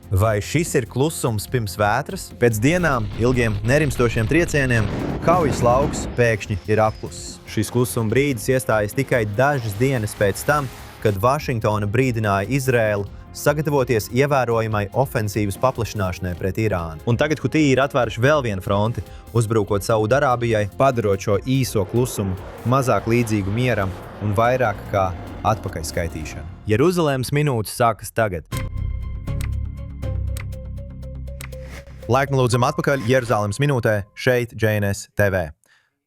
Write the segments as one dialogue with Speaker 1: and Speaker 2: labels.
Speaker 1: Vai šis ir klusums pirms vētras? Pēc dienām, ilgiem nerimstošiem triecieniem, kaujas lauks pēkšņi ir apklusis. Šis klusuma brīdis iestājas tikai dažas dienas pēc tam, kad Vašingtona brīdināja Izraēlu sagatavoties ievērojamai ofensīvas paplašināšanai pret Irānu. Un tagad Hutī ir atvēruši vēl vienu fronti, uzbrukot Saudarābijai, padarot šo īso klusumu mazāk līdzīgu mieram un vairāk kā atpakaļskaitīšanu. Jeruzalemes minūtes sākas tagad. Laipni lūdzam atpakaļ Jeruzalemes minūtē šeit JNS TV.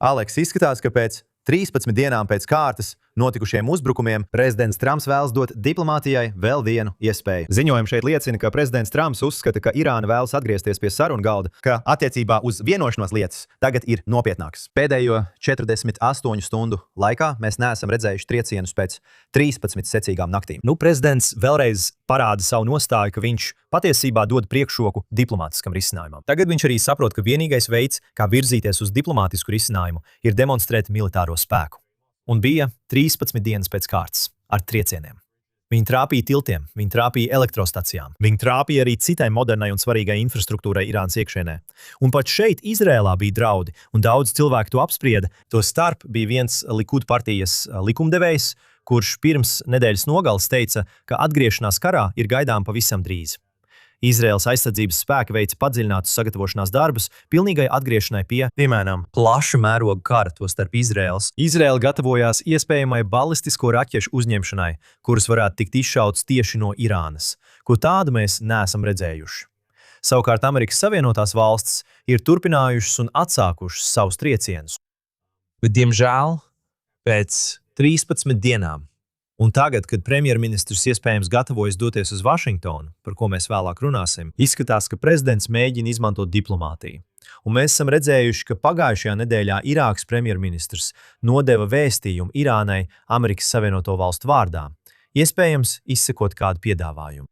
Speaker 1: Aleks, izskatās, ka pēc 13 dienām pēc kārtas notikušiem uzbrukumiem prezidents Trumps vēlas dot diplomātijai vēl vienu iespēju. Ziņojumi šeit liecina, ka prezidents Trumps uzskata, ka Irāna vēlas atgriezties pie sarunu galda, ka attiecībā uz vienošanos lietas tagad ir nopietnāks. Pēdējo 48 stundu laikā mēs neesam redzējuši triecienus pēc 13 secīgām naktīm. Prezidents vēlreiz parāda savu nostāju, ka viņš patiesībā dod priekšroku diplomātiskam risinājumam. Tagad viņš arī saprot, ka vienīgais veids, kā virzīties uz diplomātisku risinājumu, ir demonstrēt militāro spēku. Un bija 13 dienas pēc kārtas ar triecieniem. Viņi trāpīja tiltiem, viņi trāpīja elektrostacijām, viņi trāpīja arī citai modernai un svarīgai infrastruktūrai Irānas iekšienē. Un pat šeit Izrēlā bija draudi, un daudz cilvēku to apsprieda. To starp bija viens Likud partijas likumdevējs, kurš pirms nedēļas nogales teica, ka atgriešanās karā ir gaidām pavisam drīz. Izraēlas aizsardzības spēki veica padziļinātus sagatavošanās darbus pilnīgai atgriešanai pie, piemēram, plaša mēroga kara, tostarp Izraēlas. Izraēla gatavojās iespējamai balistisko raķešu uzņemšanai, kuras varētu tikt izšautas tieši no Irānas, ko tādu mēs neesam redzējuši. Savukārt Amerikas Savienotās valstis ir turpinājušas un atsākušas savus triecienus. Bet, diemžēl, pēc 13 dienām, un tagad, kad premjerministrs iespējams gatavojas doties uz Vašingtonu, par ko mēs vēlāk runāsim, izskatās, ka prezidents mēģina izmantot diplomātiju. Un mēs esam redzējuši, ka pagājušajā nedēļā Irākas premjerministrs nodeva vēstījumu Irānai Amerikas Savienoto Valstu vārdā, iespējams izsakot kādu piedāvājumu.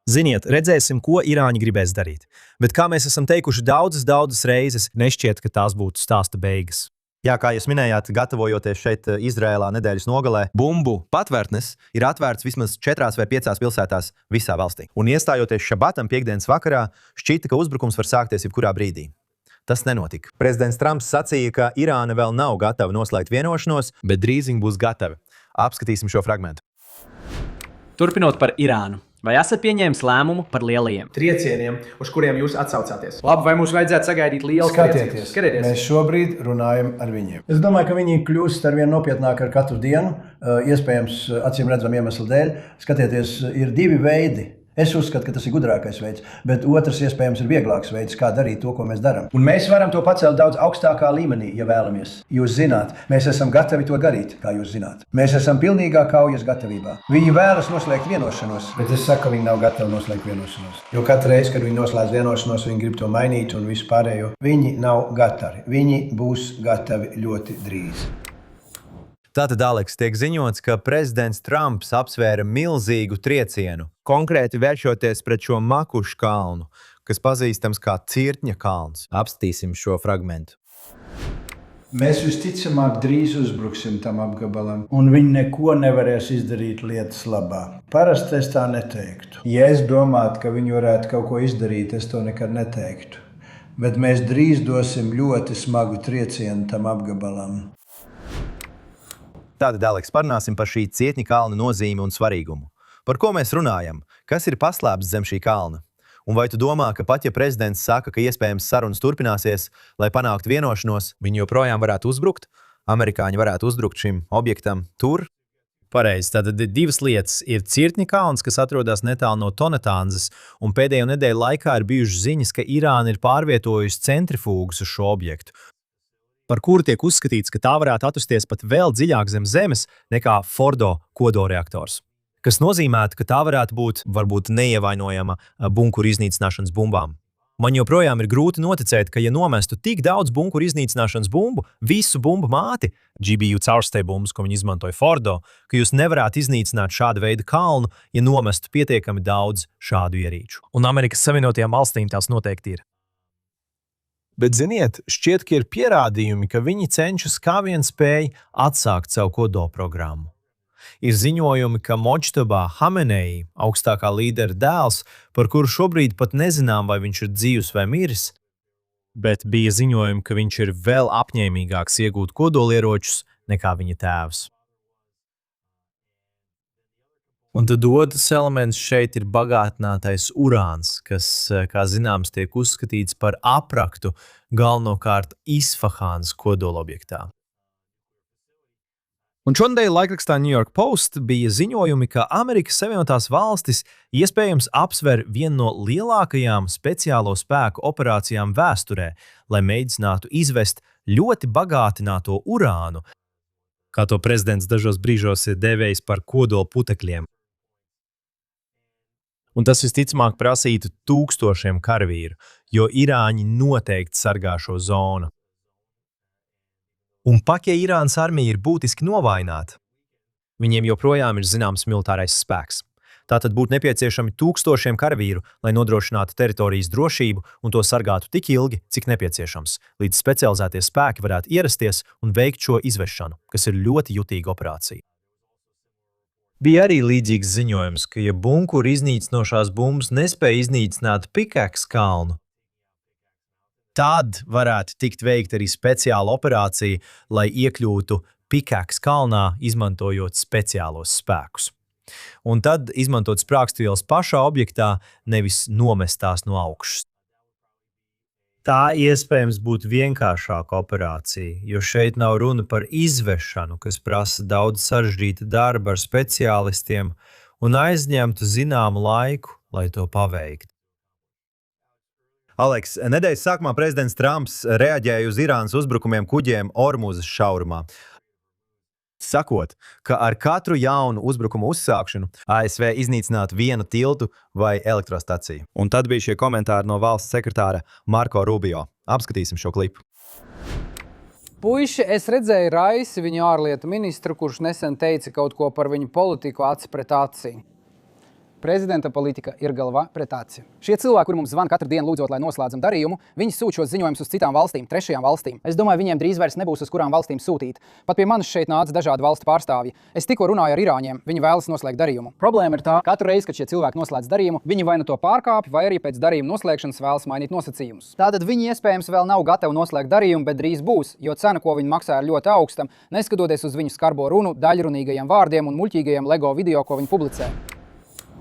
Speaker 1: Ziniet, redzēsim, ko Irāņi gribēs darīt, bet kā mēs esam teikuši daudzas reizes, nešķiet, ka tās būtu stāsta beigas. Jā, kā jūs minējāt, gatavojoties šeit Izrēlā nedēļas nogalē, bumbu patvērtnes ir atvērts vismaz 4 vai 5 pilsētās visā valstī. Un iestājoties šabatam piekdienas vakarā, šķita, ka uzbrukums var sākties jebkurā brīdī. Tas nenotika. Prezidents Trumps sacīja, ka Irāna vēl nav gatava noslēgt vienošanos, bet drīziņ būs gatava. Apskatīsim šo fragmentu.
Speaker 2: Turpinot par Irānu. Vai esat pieņēmis lēmumu par lielajiem
Speaker 3: triecieniem, uz kuriem jūs atsaucāties?
Speaker 2: Labi, vai mums vajadzētu sagaidīt lielus triecienus?
Speaker 4: Skatieties, mēs šobrīd runājam ar viņiem. Es domāju, ka viņi kļūst arvien nopietnāk ar katru dienu, iespējams, acīm redzam iemeslu dēļ. Skatieties, ir 2 veidi. Es uzskatu, ka tas ir gudrākais veids, bet otrs iespējams ir vieglāks veids, kā darīt to, ko mēs darām. Un mēs varam to pacelt daudz augstākā līmenī, ja vēlamies. Jūs zināt, mēs esam gatavi to darīt, kā jūs zināt. Mēs esam pilnīgā kaujas gatavībā. Viņi vēlas noslēgt vienošanos, bet es saku, ka viņi nav gatavi noslēgt vienošanos. Jo katru reizi, kad viņi noslēdz vienošanos, viņi grib to mainīt un visu pārējo. Viņi nav gatavi. Viņi būs gatavi ļoti drīz.
Speaker 1: Tātad, Aleks, tiek ziņots, ka prezidents Trumps apsvēra milzīgu triecienu, konkrēti vēršoties pret šo Makušu kalnu, kas pazīstams kā Cirtņa kalns. Apskatīsim šo fragmentu.
Speaker 4: Mēs visticamāk drīz uzbruksim tam apgabalam, un viņi neko nevarēs izdarīt lietas labā. Parasti es tā neteiktu. Ja es domātu, ka viņi varētu kaut ko izdarīt, es to nekad neteiktu. Bet mēs drīz dosim ļoti smagu triecienu tam apgabalam.
Speaker 1: Tātad, Aleks, parunāsim par šī Cirtņa kalna nozīmi un svarīgumu. Par ko mēs runājam? Kas ir paslēpts zem šī kalna? Un vai tu domā, ka pat ja prezidents saka, ka iespējams sarunas turpināsies, lai panāktu vienošanos, viņi joprojām varētu uzbrukt? Amerikāņi varētu uzbrukt šim objektam tur? Pareizi, tātad 2 lietas ir Cirtņa kalns, kas atrodas netālu no Tonatānzas, un pēdējo nedēļu laikā ir bijušas ziņas, ka Irāna ir pārvietojusi centrifūgas uz šo objektu, par kuru tiek uzskatīts, ka tā varētu atrasties pat vēl dziļāk zem zemes nekā Fordo kodolreaktors. Kas nozīmētu, ka tā varētu būt varbūt neievainojama bunkuru iznīcināšanas bumbām. Man joprojām ir grūti noticēt, ka ja nomestu tik daudz bunkuru iznīcināšanas bumbu, visu bumbu māti, GBU caurstēju bumbas, ko viņi izmantoja Fordo, ka jūs nevarētu iznīcināt šādu veidu kalnu, ja nomestu pietiekami daudz šādu ierīču. Un Amerikas Savienotajām valstīm tās noteikti ir. Bet, ziniet, šķiet, ka ir pierādījumi, ka viņi cenšas kā vien spēj atsākt savu kodolprogrammu.
Speaker 5: Ir ziņojumi, ka Močtabā Hamenei, augstākā līdera dēls, par kuru šobrīd pat nezinām, vai viņš ir dzīvs vai miris, bet bija ziņojumi, ka viņš ir vēl apņēmīgāks iegūt kodolieročus nekā viņa tēvs. Un tad otrs elements šeit ir bagātinātais urāns, kas, kā zināms, tiek uzskatīts par apraktu galvenokārt Isfahānas kodolobjektā. Un šodien laikrakstā New York Post bija ziņojumi, ka Amerikas Savienotās valstis iespējams apsver vienu no lielākajām speciālo spēku operācijām vēsturē, lai mēģinātu izvest ļoti bagātināto urānu, kā to prezidents dažos brīžos ir devējis par kodola putekļiem. Un tas visticamāk prasītu tūkstošiem karavīru, jo Irāņi noteikti sargā šo zonu. Un pat ja Irānas armija ir būtiski novājināta, viņiem joprojām ir zināms militārais spēks. Tātad būtu nepieciešami tūkstošiem karavīru, lai nodrošinātu teritorijas drošību un to sargātu tik ilgi, cik nepieciešams, līdz specializētie spēki varētu ierasties un veikt šo izvešanu, kas ir ļoti jutīga operācija. Bija arī līdzīgs ziņojums, ka ja bunkuru iznīcinošās bumbas nespēja iznīcināt Pickaxe kalnu, tad varētu tikt veikt arī speciāla operācija, lai iekļūtu Pickaxe kalnā, izmantojot speciālos spēkus. Un tad izmantot sprāgstvielas pašā objektā, nevis nomestās no augšas. Tā iespējams būtu vienkāršāka operācija, jo šeit nav runa par izvešanu, kas prasa daudz sarežģīta darba ar speciālistiem un aizņemtu zināmu laiku, lai to paveiktu.
Speaker 1: Aleks, nedēļas sākumā prezidents Trumps reaģēja uz Irānas uzbrukumiem kuģiem Ormuzas šaurumā, sakot, ka ar katru jaunu uzbrukumu uzsākšanu ASV iznīcinātu vienu tiltu vai elektrostaciju. Un tad bija šie komentāri no valsts sekretāra Marko Rubio. Apskatīsim šo klipu.
Speaker 6: Puiši, es redzēju Raisi, viņu ārlietu ministru, kurš nesen teica kaut ko par viņu politiku aci pret aci. Prezidenta politika ir galva pret aci. Šie cilvēki, kuri mums zvana katru dienu lūdzot, lai noslēdzam darījumu, viņi sūt šos ziņojumus uz citām valstīm, trešajām valstīm. Es domāju, viņiem drīz vairs nebūs uz kurām valstīm sūtīt. Pat pie manis šeit nāca dažādi valstu pārstāvji. Es tikko runāju ar Irāņiem, viņi vēlas noslēgt darījumu. Problēma ir tā, ka katru reizi, kad šie cilvēki noslēdz darījumu, viņi vai nu to pārkāpj, vai arī pēc darījuma noslēgšanas vēlas mainīt nosacījumus. Tātad viņi iespējams vēl nav gatavi noslēgt darījumu, bet drīz būs, jo cena, ko viņi maksā, ir ļoti augsta, neskatoties uz viņu skarbo runu, daļrunīgajiem vārdiem un muļķīgajiem LEGO video, ko viņi publicē.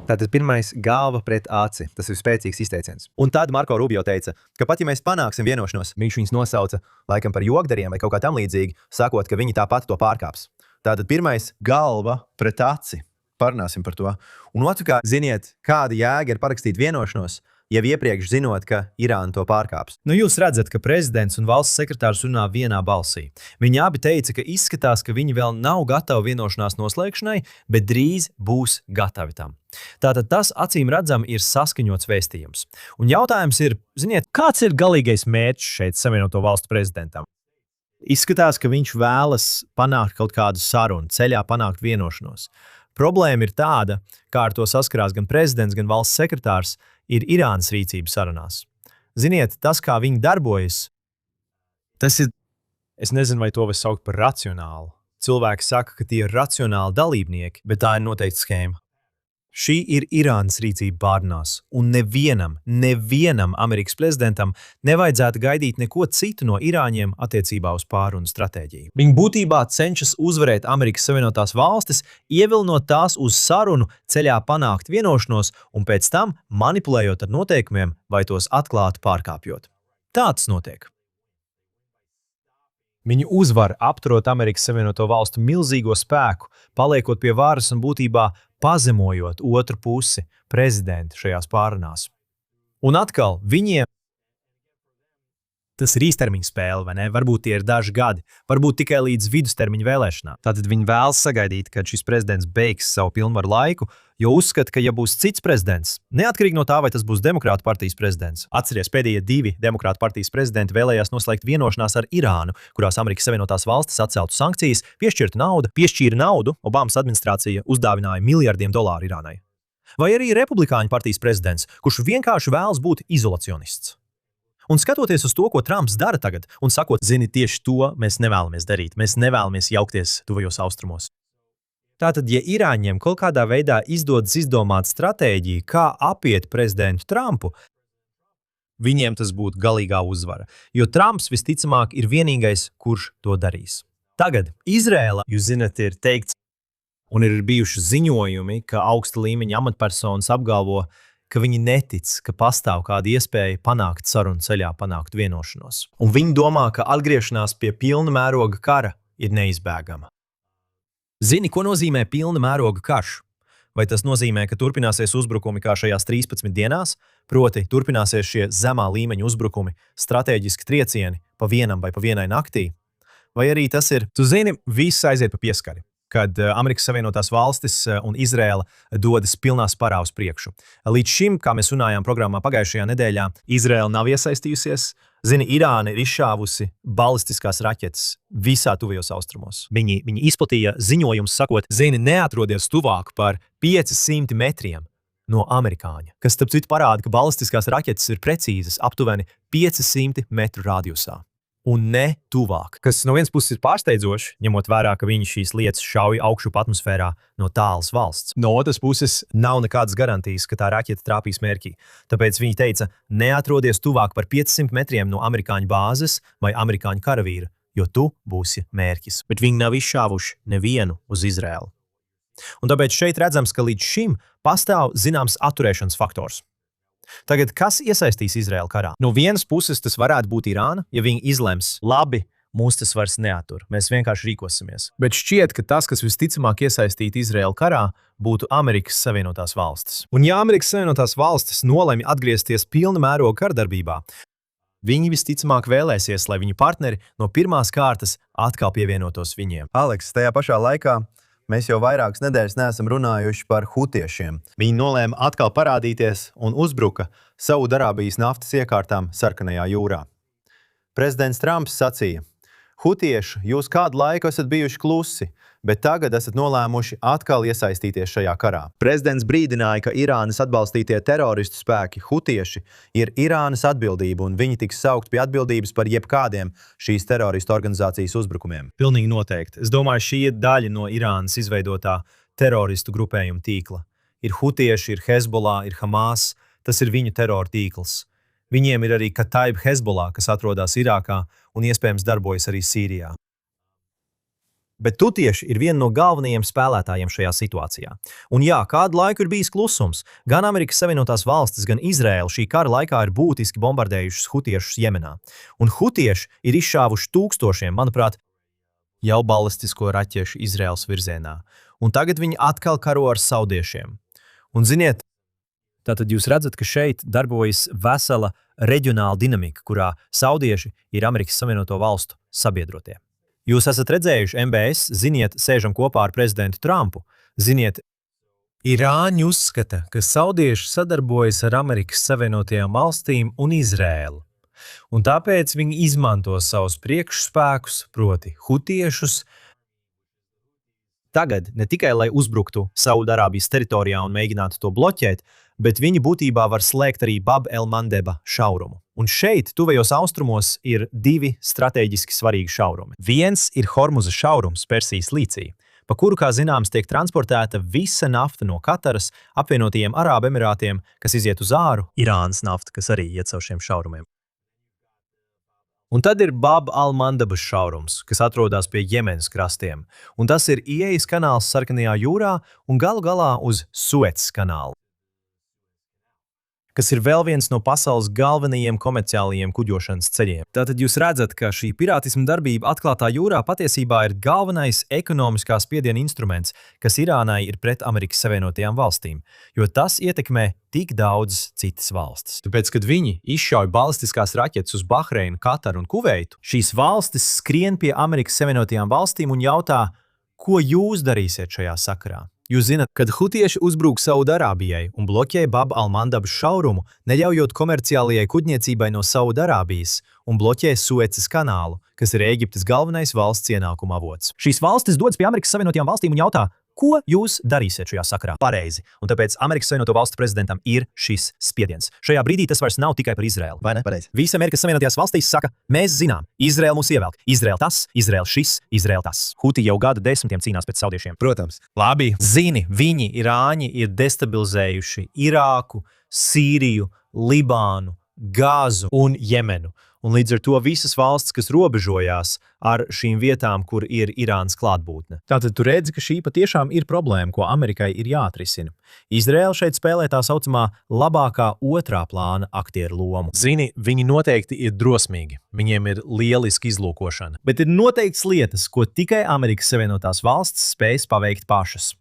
Speaker 1: Tātad pirmais - galva pret aci. Tas ir spēcīgs izteiciens. Un tad Marko Rubio teica, ka pat ja mēs panāksim vienošanos, viņš viņus nosauca laikam par jokdariem vai kaut kā tam līdzīgi, sakot, ka viņi tāpat to pārkāps. Tātad pirmais - galva pret aci. Parunāsim par to. Un otrkārt, ziniet, kāda jēga ir parakstīt vienošanos, jau iepriekš zinot, ka Irāna to pārkāps.
Speaker 5: Nu, jūs redzat, ka prezidents un valsts sekretārs runā vienā balsī. Viņi abi teica, ka izskatās, ka viņi vēl nav gatavi vienošanās noslēgšanai, bet drīz būs gatavi tam. Tātad tas, acīm redzam, ir saskaņots vēstījums. Un jautājums ir, ziniet, kāds ir galīgais mērķis šeit Savienoto valstu prezidentam? Izskatās, ka viņš vēlas panākt kaut kādu sarunu, ceļā panākt vienošanos. Problēma ir tāda, kā ar to saskarās gan prezidents, gan valsts sekretārs, ir Irānas rīcība sarunās. Ziniet, tas, kā viņi darbojas, tas ir, es nezinu, vai to var saukt par racionālu. Cilvēki saka, ka tie ir racionāli dalībnieki, bet tā ir noteikti schēma. Šī ir Irānas rīcība bārdinās, un nevienam Amerikas prezidentam nevajadzētu gaidīt neko citu no Irāņiem attiecībā uz pārunu stratēģiju. Viņi būtībā cenšas uzvarēt Amerikas Savienotās valstis, ievilinot tās uz sarunu ceļā panākt vienošanos un pēc tam manipulējot ar noteikumiem vai tos atklāti pārkāpjot. Tā tas notiek. Viņi uzvar apturot Amerikas Savienoto valstu milzīgo spēku, paliekot pie varas un būtībā pazemojot otru pusi, prezidentu šajās pārunās. Un atkal, viņiem tas ir īstermiņa spēle, vai ne? Varbūt tie ir daži gadi, varbūt tikai līdz vidustermiņa vēlēšanām. Tātad viņi vēlas sagaidīt, kad šis prezidents beigs savu pilnvaru laiku, jo uzskata, ka ja būs cits prezidents, neatkarīgi no tā, vai tas būs Demokrātu partijas prezidents. Atceries, pēdējie 2 Demokrātu partijas prezidenti vēlējās noslēgt vienošanās ar Irānu, kurās Amerikas Savienotās valstis atceltu sankcijas, piešķīra naudu, Obamas administrācija uzdāvināja miljardiem dolāru Irānai. Vai arī Republikāņu partijas prezidents, kurš vienkārši vēlas būt izolacionists. Un skatoties uz to, ko Trumps dara tagad, un sakot, zini, tieši to mēs nevēlamies darīt. Mēs nevēlamies jaukties tuvajos austrumos. Tātad, ja Irāņiem kaut kādā veidā izdodas izdomāt stratēģiju, kā apiet prezidentu Trumpu, viņiem tas būtu galīgā uzvara, jo Trumps visticamāk ir vienīgais, kurš to darīs. Tagad Izrēla, jūs zināt, ir teikts, un ir bijuši ziņojumi, ka augsta līmeņa amatpersonas apgalvo, ka viņi netic, ka pastāv kāda iespēja panākt sarunu ceļā, panākt vienošanos. Un viņi domā, ka atgriešanās pie pilna mēroga kara ir neizbēgama. Zini, ko nozīmē pilna mēroga karš? Vai tas nozīmē, ka turpināsies uzbrukumi kā šajās 13 dienās, proti turpināsies šie zemā līmeņa uzbrukumi, stratēģiski triecieni pa vienam vai pa vienai naktī? Vai arī tas ir, tu zini, viss aiziet pa pieskari, kad Amerikas Savienotās valstis un Izrēla dodas pilnā sparā uz priekšu. Līdz šim, kā mēs runājām programmā pagājušajā nedēļā, Izrēla nav iesaistījusies. Zini, Irāna ir izšāvusi balistiskās raķetes visā tuvajos austrumos. Viņi izplatīja ziņojumus sakot, zini, neatrodies tuvāk par 500 metriem no amerikāņa, kas, starp citu, parāda, ka balistiskās raķetes ir precīzas aptuveni 500 metru radiusā. Un ne tuvāk, kas no vienas puses ir pārsteidzoši, ņemot vērā, ka viņi šīs lietas šauj augšup atmosfērā no tālas valsts. No otras puses, nav nekādas garantijas, ka tā raķete trāpīs mērķī. Tāpēc viņi teica, neatrodies tuvāk par 500 metriem no amerikāņu bāzes vai amerikāņu karavīra, jo tu būsi mērķis. Bet viņi nav izšāvuši nevienu uz Izrēlu. Un tāpēc šeit redzams, ka līdz šim pastāv zināms atturēšanas faktors. Tagad, kas iesaistīs Izraēlu karā? No vienas puses tas varētu būt Irāna, ja viņi izlems, labi, mūs tas vairs neatur, mēs vienkārši rīkosimies. Bet šķiet, ka tas, kas visticamāk iesaistītu Izraēlu karā, būtu Amerikas Savienotās valstis. Un ja Amerikas Savienotās valstis nolemj atgriezties pilna mēroga kardarbībā, viņi visticamāk vēlēsies, lai viņu partneri no pirmās kārtas atkal pievienotos viņiem.
Speaker 1: Aleks, tajā pašā laikā mēs jau vairākas nedēļas neesam runājuši par hutiešiem. Viņi nolēma atkal parādīties un uzbruka Saudarābijas naftas iekārtām Sarkanajā jūrā. Prezidents Trumps sacīja, hutieši, jūs kādu laiku esat bijuši klusi, bet tagad esat nolēmuši atkal iesaistīties šajā karā. Prezidents brīdināja, ka Irānas atbalstītie teroristu spēki, hutieši, ir Irānas atbildība un viņi tiks saukt pie atbildības par jebkādiem šīs teroristu organizācijas uzbrukumiem.
Speaker 5: Pilnīgi noteikti. Es domāju, šī ir daļa no Irānas izveidotā teroristu grupējuma tīkla. Ir hutieši, ir Hezbollah, ir Hamas, tas ir viņu terora tīkls. Viņiem ir arī Kataib Hezbollah, kas atrodas Irākā un iespējams darbojas arī Sīrijā. Bet tutieši ir viena no galvenajiem spēlētājiem šajā situācijā. Un jā, kādu laiku ir bijis klusums. Gan Amerikas Savienotās valstis, gan Izraēla šī kara laikā ir būtiski bombardējušas hutiešus Jemenā. Un hutieši ir izšāvuši tūkstošiem, manuprāt, jau balistisko raķešu Izraēlas virzienā. Un tagad viņi atkal karo ar saudiešiem. Un ziniet, tātad jūs redzat, ka šeit darbojas vesela reģionāla dinamika, kurā saudieši ir Amerikas Savienoto valstu sabiedrotie. Jūs esat redzējuši MBS, ziniet, sēžam kopā ar prezidentu Trumpu. Ziniet, Irāņi uzskata, ka saudieši sadarbojas ar Amerikas Savienotajām valstīm un Izrēlu. Un tāpēc viņi izmanto savus priekšspēkus, proti hutiešus, tagad ne tikai, lai uzbruktu Saudarābijas teritorijā un mēģinātu to bloķēt, bet viņi būtībā var slēgt arī Bab el-Mandeba šaurumu. Un šeit, tuvajos austrumos, ir divi strateģiski svarīgi šaurumi. Viens ir Hormuza šaurums Persijas līcī, pa kuru, kā zināms, tiek transportēta visa nafta no Kataras, apvienotajiem Arābu Emirātiem, kas iziet uz āru, Irānas nafta, kas arī iet caur šiem šaurumiem. Un tad ir Bab al-Mandebas šaurums, kas atrodas pie Jemenas krastiem, un tas ir ieejas kanāls Sarkanajā jūrā un galu galā uz Suecas kanālu, kas ir vēl viens no pasaules galvenajiem komerciālajiem kuģošanas ceļiem. Tātad jūs redzat, ka šī pirātisma darbība atklātā jūrā patiesībā ir galvenais ekonomiskā spiediena instruments, kas Irānai ir pret Amerikas Savienotajām valstīm, jo tas ietekmē tik daudzas citas valstis. Tāpēc, kad viņi izšauj balistiskās raķetes uz Bahreinu, Kataru un Kuveitu, šīs valstis skrien pie Amerikas Savienotajām valstīm un jautā, ko jūs darīsiet šajā sakarā? Jūs zināt, kad hutieši uzbrūk Saudarābijai un bloķē Bab al-Mandebas šaurumu, neļaujot komerciālajai kuģniecībai no Saudarābijas un bloķē Suecas kanālu, kas ir Ēģiptes galvenais valsts ienākuma avots. Šīs valstis dodas pie Amerikas Savienotajām valstīm un jautā, Ko jūs darīsiet šajā sakarā? Pareizi. Un tāpēc Amerikas Savienoto Valstu prezidentam ir šis spiediens. Šajā brīdī tas vairs nav tikai par Izraēlu.
Speaker 1: Vai ne? Pareizi.
Speaker 5: Visi Amerikas Savienotajās valstīs saka, mēs zinām, Izraēla mūs ievelk. Izraēla tas, Izraēla šis, Izraēla tas. Huti jau gadu desmitiem cīnās pēc saudiešiem.
Speaker 1: Protams.
Speaker 5: Labi, zini, Irāņi ir destabilizējuši Irāku, Sīriju, Libānu, Gāzu un Jemenu. Un līdz ar to visas valstis, kas robežojās ar šīm vietām, kur ir Irānas klātbūtne. Tātad tu redzi, ka šī patiešām ir problēma, ko Amerikai ir jāatrisina. Izraēla šeit spēlē tā saucamā labākā otrā plāna aktieru lomu. Zini, viņi noteikti ir drosmīgi. Viņiem ir lieliska izlūkošana. Bet ir noteikts lietas, ko tikai Amerikas Savienotās valstis spējas paveikt pašas.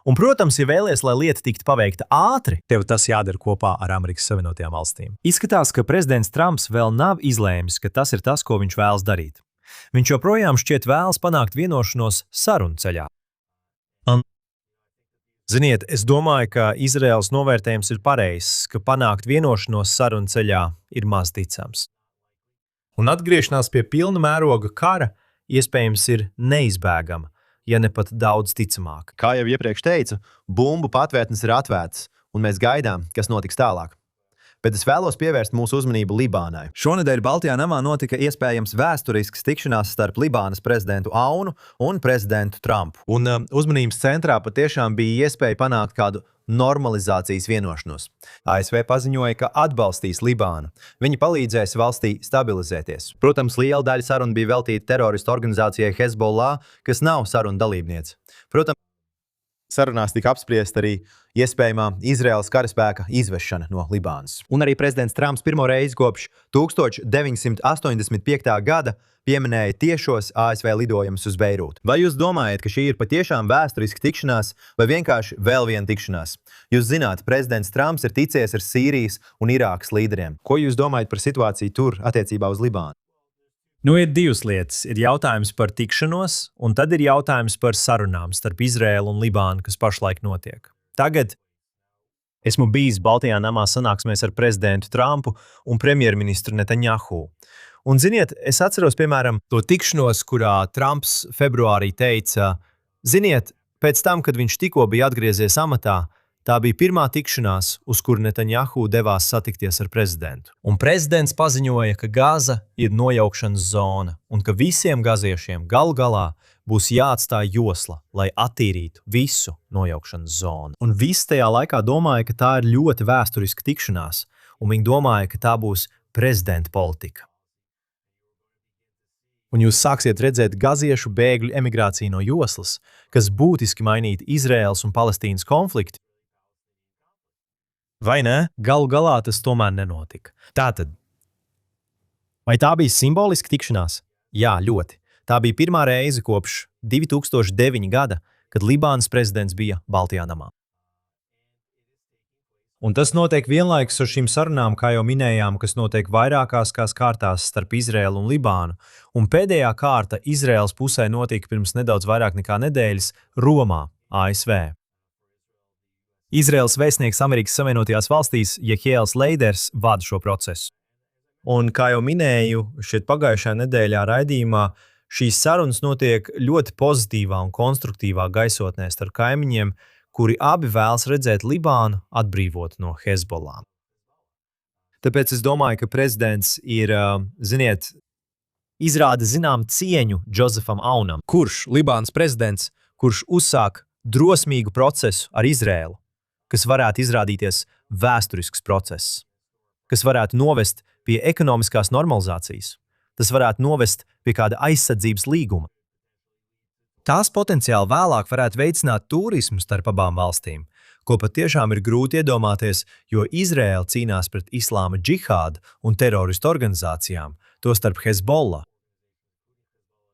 Speaker 5: Un, protams, ja vēlies, lai lieta tiktu paveikta ātri, tev tas jādara kopā ar Amerikas Savienotajām valstīm. Izskatās, ka prezidents Trumps vēl nav izlēmis, ka tas ir tas, ko viņš vēlas darīt. Viņš joprojām šķiet vēlas panākt vienošanos sarunu ceļā. Ziniet, es domāju, ka Izraēlas novērtējums ir pareizs, ka panākt vienošanos sarunu ceļā ir maz ticams. Un atgriešanās pie pilna mēroga kara iespējams ir neizbēgama, ja ne pat daudz ticamāk.
Speaker 1: Kā jau iepriekš teicu, bumbu patvērtnes ir atvērtas, un mēs gaidām, kas notiks tālāk. Bet es vēlos pievērst mūsu uzmanību Libānai. Šonedēļ Baltijā namā notika iespējams vēsturisks tikšanās starp Libānas prezidentu Aunu un prezidentu Trumpu. Un uzmanības centrā patiešām bija iespēja panākt kādu normalizācijas vienošanos. ASV paziņoja, ka atbalstīs Libānu. Viņi palīdzēs valstī stabilizēties. Protams, liela daļa sarunu bija veltīta teroristu organizācijai Hezbollah, kas nav sarunu dalībniece. Protams, sarunās tika apspriest arī iespējamā Izraēlas karaspēka izvešana no Libānas. Un arī prezidents Trumps pirmo reizi kopš 1985. gada pieminēja tiešos ASV lidojumus uz Beirūtu. Vai jūs domājat, ka šī ir patiešām vēsturiska tikšanās vai vienkārši vēl viena tikšanās? Jūs zināt, prezidents Trumps ir ticies ar Sīrijas un Irākas līderiem. Ko jūs domājat par situāciju tur attiecībā uz Libānu?
Speaker 5: Nu, ir divas lietas. Ir jautājums par tikšanos, un tad ir jautājums par sarunām starp Izraēlu un Libānu, kas pašlaik notiek. Tagad esmu bijis Baltijā namā sanāksmēs ar prezidentu Trumpu un premjerministru Netanjahu. Un, ziniet, es atceros, piemēram, to tikšanos, kurā Trumps februārī teica, ziniet, pēc tam, kad viņš tikko bija atgriezies amatā, tā bija pirmā tikšanās, uz kuru Netanjahu devās satikties ar prezidentu. Un prezidents paziņoja, ka Gaza ir nojaukšanas zona un ka visiem gaziešiem galu galā būs jāatstāj josla, lai attīrītu visu nojaukšanas zonu. Un visi tajā laikā domāja, ka tā ir ļoti vēsturiska tikšanās, un viņi domāja, ka tā būs prezidenta politika. Un jūs sāksiet redzēt gaziešu bēgļu emigrāciju no joslas, kas būtiski mainītu Izraēlas un Palestīnas konfliktu. Vai ne? Galu galā tas tomēr nenotika. Tātad, vai tā bija simboliska tikšanās? Jā, ļoti. Tā bija pirmā reize kopš 2009. gada, kad Libānas prezidents bija Baltijā namā. Un tas notiek vienlaikus ar šīm sarunām, kā jau minējām, kas notiek vairākās kārtās starp Izraēlu un Libānu. Un pēdējā kārta Izraēlas pusē notika pirms nedaudz vairāk nekā nedēļas Romā, ASV. Izraēlas vēstnieks Amerikas Savienotajās valstīs Jehiels Leiders vada šo procesu. Un, kā jau minēju, šeit pagājušajā nedēļā raidījumā, šīs sarunas notiek ļoti pozitīvā un konstruktīvā gaisotnē starp kaimiņiem, kuri abi vēlas redzēt Libānu atbrīvot no Hezbollah. Tāpēc es domāju, ka prezidents ir, izrāda zinām cieņu Džozefam Aunam, kurš Libānas prezidents, kurš uzsāk drosmīgu procesu ar Izraēlu, kas varētu izrādīties vēsturisks process, kas varētu novest pie ekonomiskās normalizācijas, tas varētu novest pie kāda aizsardzības līguma. Tās potenciāli vēlāk varētu veicināt turismu starp abām valstīm, ko patiešām ir grūti iedomāties, jo Izraēla cīnās pret islāma džihādu un teroristu organizācijām, tostarp Hezbollah.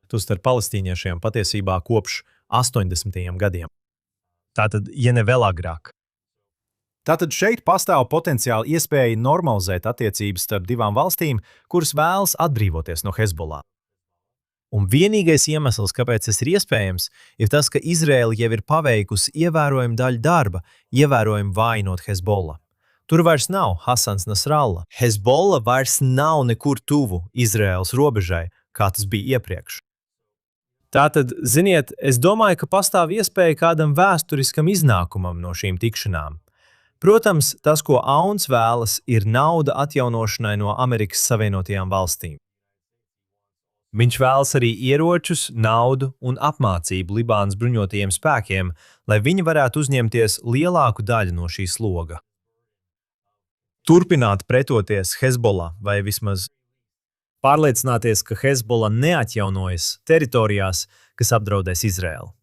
Speaker 5: Tostarp palestīniešiem patiesībā kopš 80. gadiem. Tātad, ja ne vēl agrāk. Tātad šeit pastāv potenciāli iespēja normalizēt attiecības starp divām valstīm, kuras vēlas atbrīvoties no Hezbollah. Un vienīgais iemesls, kāpēc tas ir iespējams, ir tas, ka Izraēla jau ir paveikusi ievērojumu daļu darba, ievērojami vājinot Hezbollah. Tur vairs nav Hasans Nasrallah. Hezbollah vairs nav nekur tuvu Izraēlas robežai, kā tas bija iepriekš. Tātad, ziniet, es domāju, ka pastāv iespēja kādam vēsturiskam iznākumam no šīm tikšanām. Protams, tas, ko Auns vēlas, ir nauda atjaunošanai no Amerikas Savienotajām valstīm. Viņš vēlas arī ieročus, naudu un apmācību Libānas bruņotajiem spēkiem, lai viņi varētu uzņemties lielāku daļu no šī sloga. Turpināt pretoties Hezbollah vai vismaz pārliecināties, ka Hezbollah neatjaunojas teritorijās, kas apdraudēs Izraēlu.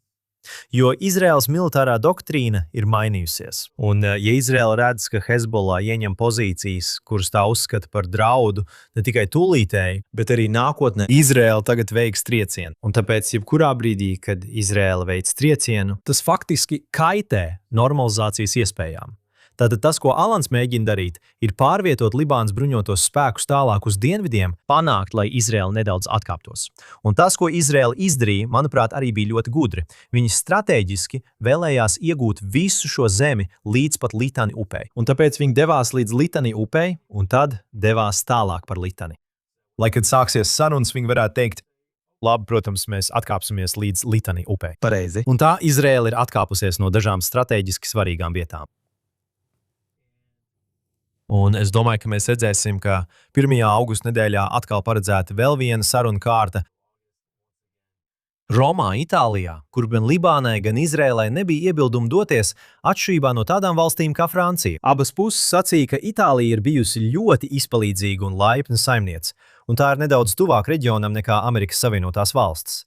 Speaker 5: Jo Izraēlas militārā doktrīna ir mainījusies. Un, ja Izraēla redz, ka Hezbollah ieņem pozīcijas, kuras tā uzskata par draudu ne tikai tūlītēji, bet arī nākotnē, Izraēla tagad veiks triecienu. Un tāpēc, jebkurā brīdī, kad Izraēla veic triecienu, tas faktiski kaitē normalizācijas iespējām. Tātad tas, ko Alans mēģina darīt, ir pārvietot Libānas bruņotos spēkus tālāk uz dienvidiem, panākt, lai Izraēla nedaudz atkāptos. Un tas, ko Izraēla izdarīja, manuprāt, arī bija ļoti gudri. Viņi strateģiski vēlējās iegūt visu šo zemi līdz pat Litani upei. Un tāpēc viņi devās līdz Litani upei un tad devās tālāk par Litani. Lai kad sāksies sarunas, viņi varētu teikt, labi, protams, mēs atkāpsimies līdz Litani upei.
Speaker 1: Pareizi.
Speaker 5: Un tā Izraēla ir atkāpusies no dažām strateģiski svarīgām vietām. Un es domāju, ka mēs redzēsim, ka 1. augusta nedēļā atkal paredzēta vēl viena saruna kārta Romā, Itālijā, kur gan Libānai, gan Izrēlai nebija iebildumu doties, atšķirībā no tādām valstīm kā Francija. Abas puses sacīja, ka Itālija ir bijusi ļoti izpalīdzīga un laipna saimniece, un tā ir nedaudz tuvāk reģionam nekā Amerikas Savienotās valstis.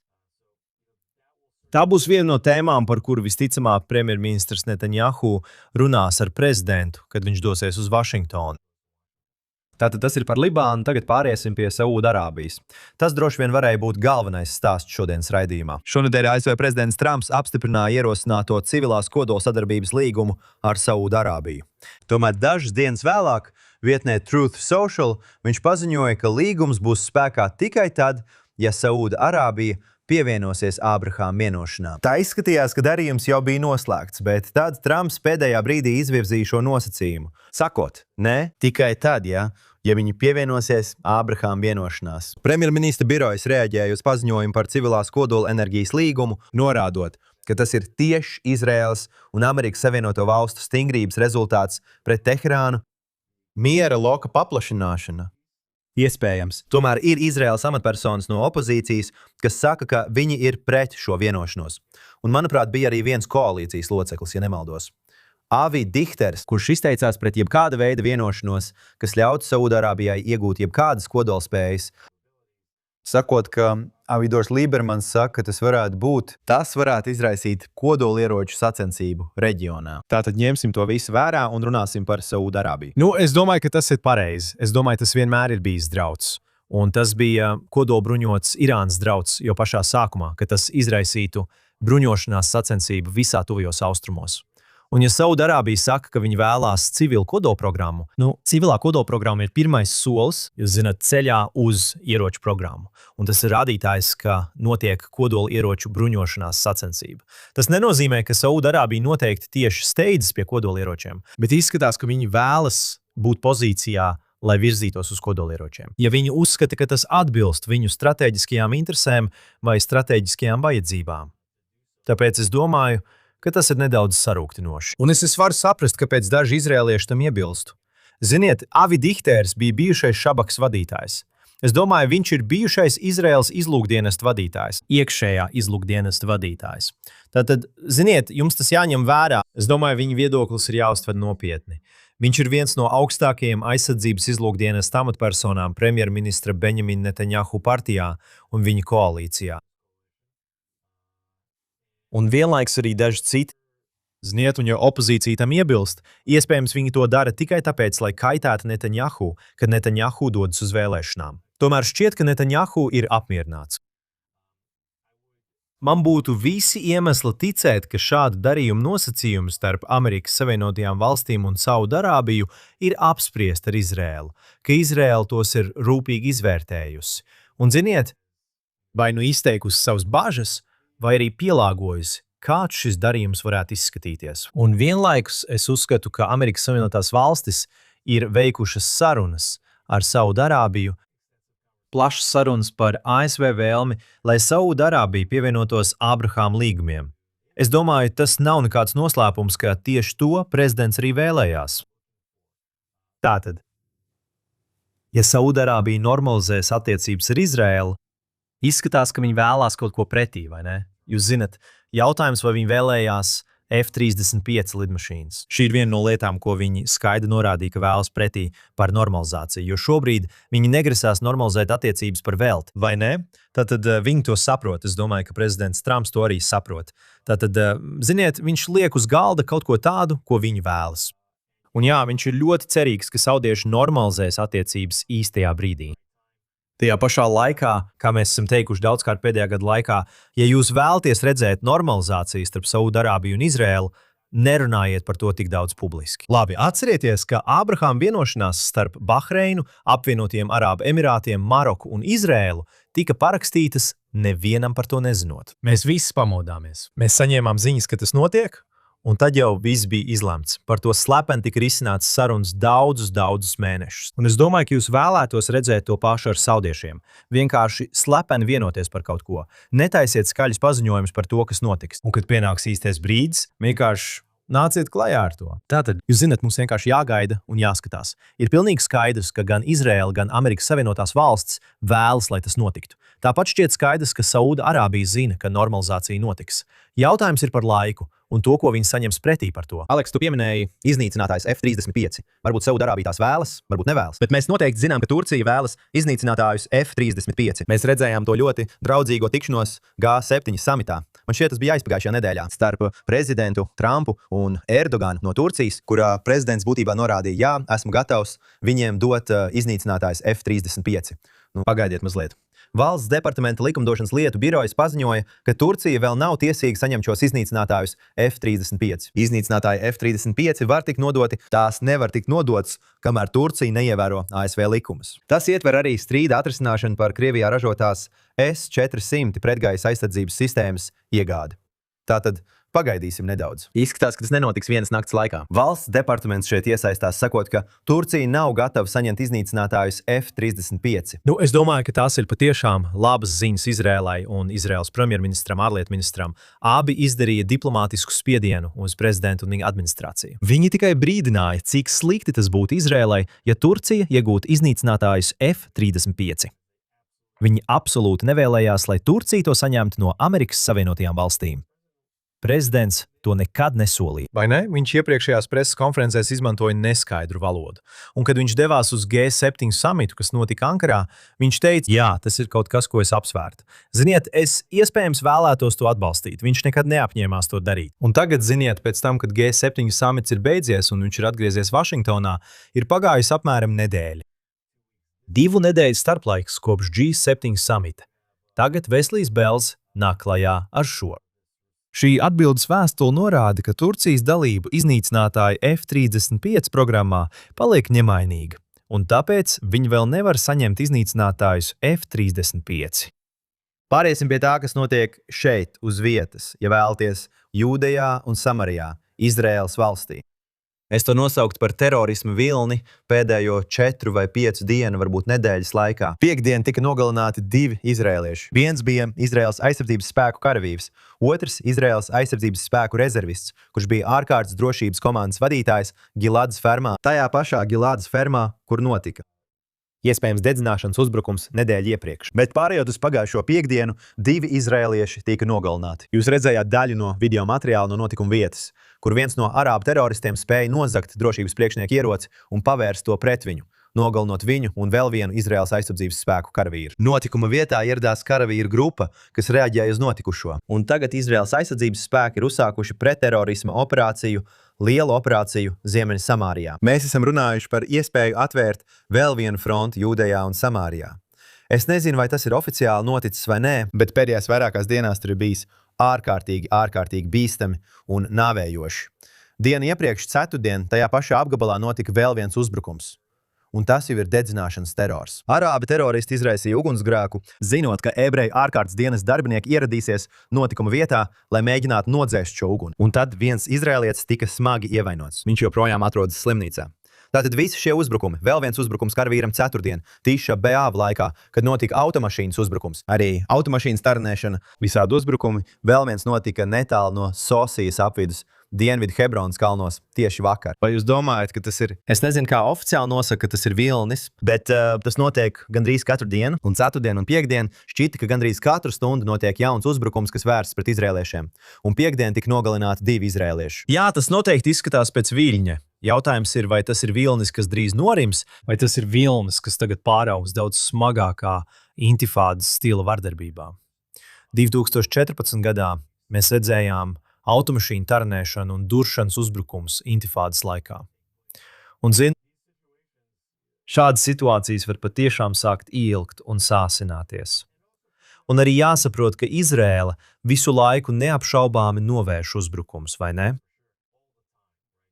Speaker 5: Tā būs viena no tēmām, par kuru visticamāk premjerministrs Netanjahu runās ar prezidentu, kad viņš dosies uz Vašingtonu. Tātad tas ir par Libānu, tagad pāriesim pie Saūdarābijas. Tas droši vien varēja būt galvenais stāsts šodienas raidījumā. Šonedēļ ASV prezidents Trumps apstiprināja ierosināto civilās kodolsadarbības līgumu ar Saūdarābiju. Tomēr dažas dienas vēlāk vietnē Truth Social viņš paziņoja, ka līgums būs spēkā tikai tad, ja Saūdarābija pievienosies Ābrahāma vienošanām. Tā izskatījās, ka darījums jau bija noslēgts, bet tad Trumps pēdējā brīdī izvirzīja šo nosacījumu. Sakot, ne tikai tad, ja viņi pievienosies Ābrahāma vienošanās. Premjerministra birojas reaģēja uz paziņojumu par civilās kodola enerģijas līgumu, norādot, ka tas ir tieši Izraēlas un Amerikas Savienoto Valstu stingrības rezultāts pret Teherānu. Miera loka paplašināšana. Iespējams. Tomēr ir Izraēlas amatpersonas no opozīcijas, kas saka, ka viņi ir pret šo vienošanos. Un, manuprāt, bija arī viens koalīcijas loceklis, ja nemaldos. Avi Dihters, kurš izteicās pret jebkāda veida vienošanos, kas ļautu Saūdarābijai iegūt jebkādas kodolspējas, sakot, ka Avigdors Liebermans saka, ka tas varētu izraisīt kodolieroču sacensību reģionā. Tātad ņemsim to visu vērā un runāsim par Saūdarābiju. Es domāju, ka tas ir pareizi. Es domāju, tas vienmēr ir bijis drauds. Un tas bija kodolbruņots Irānas drauds jau pašā sākumā, ka tas izraisītu bruņošanās sacensību visā tuvajos austrumos. Un ja Saūdarābija saka, ka viņi vēlās civilu kodolprogrammu, civilā kodolprogramma ir pirmais solis, jūs zināt, ceļā uz ieroču programmu. Un tas ir rādītājs, ka notiek kodolieroču bruņošanās sacensība. Tas nenozīmē, ka Saūdarābija noteikti tieši steidzas pie kodolieročiem, bet izskatās, ka viņi vēlas būt pozīcijā, lai virzītos uz kodolieročiem. Ja viņi uzskata, ka tas atbilst viņu strateģiskajām interesēm vai strateģiskajām vajadzībām. Tāpēc es domāju, ka tas ir nedaudz sarūktinoši. Un es varu saprast, kāpēc daži izrēlieši tam iebilstu. Ziniet, Avi Dihters bija bijušais Šabaks vadītājs. Es domāju, viņš ir bijušais Izraēlas izlūkdienesta vadītājs, iekšējā izlūkdienesta vadītājs. Tātad, ziniet, jums tas jāņem vērā. Es domāju, viņa viedoklis ir jāuztver nopietni. Viņš ir viens no augstākajiem aizsardzības izlūkdienesta amatpersonām premjerministra Benjamina Netanjahu partijā un viņa koalīcijā. Un vienlaiks arī daži citi. Ziniet, un ja opozīcija tam iebilst, iespējams viņi to dara tikai tāpēc, lai kaitētu Netanjahu, kad Netanjahu dodas uz vēlēšanām. Tomēr šķiet, ka Netanjahu ir apmierināts. Man būtu visi iemesli ticēt, ka šāda darījuma nosacījumi starp Amerikas Savienotajām valstīm un Saūdarābiju ir apspriest ar Izrēlu, ka Izrēla tos ir rūpīgi izvērtējusi. Un ziniet, vai izteikusi savas bažas, vai arī pielāgojusi, kāds šis darījums varētu izskatīties. Un vienlaikus es uzskatu, ka Amerikas Savienotās valstis ir veikušas sarunas ar Saūdarābiju, plašas sarunas par ASV vēlmi, lai Saūdarābija pievienotos Abrahāma līgumiem. Es domāju, tas nav nekāds noslēpums, ka tieši to prezidents arī vēlējās. Tātad, ja Saūdarābija normalizēs attiecības ar Izraēlu, izskatās, ka viņi vēlās kaut ko pretī, vai ne? Jūs zinat, jautājums, vai viņi vēlējās F-35 lidmašīnas. Šī ir viena no lietām, ko viņi skaidri norādīja, ka vēlas pretī par normalizāciju, jo šobrīd viņi negrasās normalizēt attiecības par velti, vai ne? Tātad viņi to saprot. Es domāju, ka prezidents Trumps to arī saprot. Tātad, ziniet, viņš liek uz galda kaut ko tādu, ko viņi vēlas. Un jā, viņš ir ļoti cerīgs, ka saudieši normalizēs attiecības īstajā brīdī. Tajā pašā laikā, kā mēs esam teikuši daudzkārt pēdējā gada laikā, ja jūs vēlaties redzēt normalizāciju starp Saūdarābiju un Izraēlu, nerunājiet par to tik daudz publiski. Labi, atcerieties, ka Ābrahāma vienošanās starp Bahreinu, apvienotiem Arābu Emirātiem, Maroku un Izraēlu tika parakstītas nevienam par to nezinot. Mēs visi pamodāmies. Mēs saņēmām ziņas, ka tas notiek, un tad jau viss bija izlemts. Par to slepeni tika risināts sarunas daudzus mēnešus. Un es domāju, ka jūs vēlētos redzēt to pašu ar saudiešiem. Vienkārši slepeni vienoties par kaut ko. Netaisiet skaļus paziņojumus par to, kas notiks. Un kad pienāks īstais brīdis, vienkārši nāciet klajā ar to. Tātad, jūs zināt, mums vienkārši jāgaida un jāskatās. Ir pilnīgi skaidrs, ka gan Izraēla, gan Amerikas Savienotās valstis vēlas, lai tas notiktu. Tāpat šķiet skaidrs, ka Saūdarābija zina, ka normalizācija notiks. Jautājums ir par laiku un to, ko viņi saņems pretī par to. Aleks, tu pieminēji iznīcinātājs F-35. Varbūt Saūdarābija tās vēlas, varbūt nevēlas. Bet mēs noteikti zinām, ka Turcija vēlas iznīcinātājus F-35. Mēs redzējām to ļoti draudzīgo tikšanos G7 samitā. Man šķiet, tas bija aizpagājušajā nedēļā starp prezidentu Trumpu un Erdoganu no Turcijas, kurā prezidents būtībā norādīja, jā, esmu gatavs viņiem dot iznīcinātājs F-35. Pagaidiet mazliet. Valsts departamenta likumdošanas lietu birojas paziņoja, ka Turcija vēl nav tiesīga saņemt šos iznīcinātājus F-35. Iznīcinātāji F-35 var tikt nodoti, tās nevar tikt nodotas, kamēr Turcija neievēro ASV likumus. Tas ietver arī strīda atrisināšanu par Krievijā ražotās S-400 pretgaisa aizsardzības sistēmas iegādi. Tātad pagaidīsim nedaudz. Izskatās, ka tas nenotiks vienas nakts laikā. Valsts departaments šeit iesaistās, sakot, ka Turcija nav gatava saņemt iznīcinātājus F-35. Es domāju, ka tās ir patiešām labas ziņas Izrēlai un Izraēlas premjerministram, ārlietu ministram. Abi izdarīja diplomātisku spiedienu uz prezidentu un viņa administrāciju. Viņi tikai brīdināja, cik slikti tas būtu Izrēlai, ja Turcija iegūtu iznīcinātājus F-35. Viņi absolūti nevēlējās, lai Turcija to saņemtu no Amerikas Savienotajām valstīm. Prezidents to nekad nesolīja. Vai ne? Viņš iepriekšējās preses konferencēs izmantoja neskaidru valodu. Un, kad viņš devās uz G7 samitu, kas notika Ankarā, viņš teica, jā, tas ir kaut kas, ko es apsvērtu. Ziniet, es iespējams vēlētos to atbalstīt. Viņš nekad neapņēmās to darīt. Un tagad, ziniet, pēc tam, kad G7 samits ir beidzies un viņš ir atgriezies Vašingtonā, ir pagājusi apmēram nedēļa. 2 nedēļu starplaiks kopš G7 samita. Tagad Veslīs Bels nāk klajā ar šo. Šī atbildes vēstule norāda, ka Turcijas dalība iznīcinātāju F-35 programmā paliek nemainīga, un tāpēc viņi vēl nevar saņemt iznīcinātājus F-35. Pāriesim pie tā, kas notiek šeit, uz vietas, ja vēlaties Jūdejā un Samarijā, Izraēlas valstī. Es to nosauktu par terorismu vilni pēdējo 4 vai 5 dienu, varbūt nedēļas laikā. Piektdien tika nogalināti 2 izraēlieši. Viens bija Izraēlas aizsardzības spēku karavīrs, otrs Izraēlas aizsardzības spēku rezervists, kurš bija ārkārtas drošības komandas vadītājs Giladas fermā, tajā pašā Giladas fermā, kur notika iespējams dedzināšanas uzbrukums nedēļu iepriekš. Bet pārējot uz pagājušo piektdienu, 2 izraēlieši tika nogalināti. Jūs redzējāt daļu no video materiāla no notikuma vietas, kur viens no arābu teroristiem spēja nozagt drošības priekšnieku ieroci un pavērst to pret viņu, nogalinot viņu un vēl vienu Izraēlas aizsardzības spēku karavīru. Notikuma vietā ieradās karavīru grupa, kas reaģēja uz notikušo. Un tagad Izraēlas aizsardzības spēki ir uzsākuši pretterorisma operāciju, lielu operāciju Ziemeļa Samārijā. Mēs esam runājuši par iespēju atvērt vēl vienu fronti Jūdejā un Samārijā. Es nezinu, vai tas ir oficiāli noticis vai nē, bet pēdējās vairākās dienās tur ir bijis ārkārtīgi bīstami un nāvējoši. Dienu iepriekš, ceturtdien, tajā pašā apgabalā notika vēl viens uzbrukums. Un tas jau ir dedzināšanas terors. Arābi teroristi izraisīja ugunsgrēku, zinot, ka ebreju ārkārtas dienas darbinieki ieradīsies notikuma vietā, lai mēģinātu nodzēst šo uguni. Un tad viens izraēlietis tika smagi ievainots. Viņš joprojām atrodas slimnīcā.
Speaker 1: Tātad visi šie uzbrukumi, vēl viens uzbrukums karavīram ceturtdien, Tīša Beāva laikā, kad notika automašīnas uzbrukums, arī automašīnas taranēšana, visādi uzbrukumi, vēl viens notika netālu no Sosijas apvidus, Dienvidu Hebronas kalnos tieši vakar. Vai jūs domājat, ka tas ir? Es nezinu, kā oficiāli nosaka, ka tas ir vilnis, bet tas notiek gandrīz katru dienu, un ceturtdien un piekdien šķita, ka gandrīz katru stundu notiek jauns uzbrukums, kas vērsts pret izrēliešiem. Un piekdien tika nogalināti 2 izrēlieši. Jā, tas noteikti izskatās pēc viļņa. Jautājums ir, vai tas ir vilnis, kas drīz norims, vai tas ir vilnis, kas tagad pāraugs daudz smagākā intifādas stila vardarbībā. 2014. gadā mēs redzējām automašīnu taranēšanu un duršanas uzbrukums intifādas laikā. Un šādas situācijas var patiešām sākt ilgt un sāsināties. Un arī jāsaprot, ka Izrēla visu laiku neapšaubāmi novērš uzbrukums, vai ne?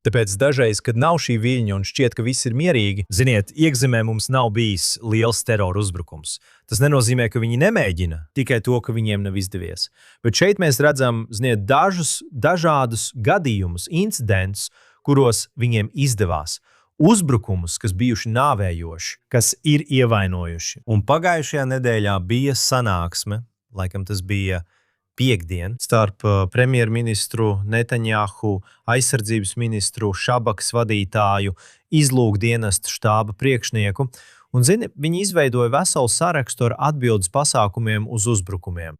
Speaker 1: Tāpēc dažreiz, kad nav šī viļņa un šķiet, ka viss ir mierīgi, ziniet, iekšzemē mums nav bijis liels terora uzbrukums. Tas nenozīmē, ka viņi nemēģina, tikai to, ka viņiem nav izdevies. Bet šeit mēs redzam, ziniet, dažādus gadījumus, incidentus, kuros viņiem izdevās. Uzbrukumus, kas bijuši nāvējoši, kas ir ievainojuši. Un pagājušajā nedēļā bija sanāksme, laikam tas bija piekdien, starp premjerministru Netanjahu, aizsardzības ministru, šabaks vadītāju, izlūkdienestu štāba priekšnieku. Un, zini, viņi izveidoja veselu sarakstu ar atbildes pasākumiem uz uzbrukumiem.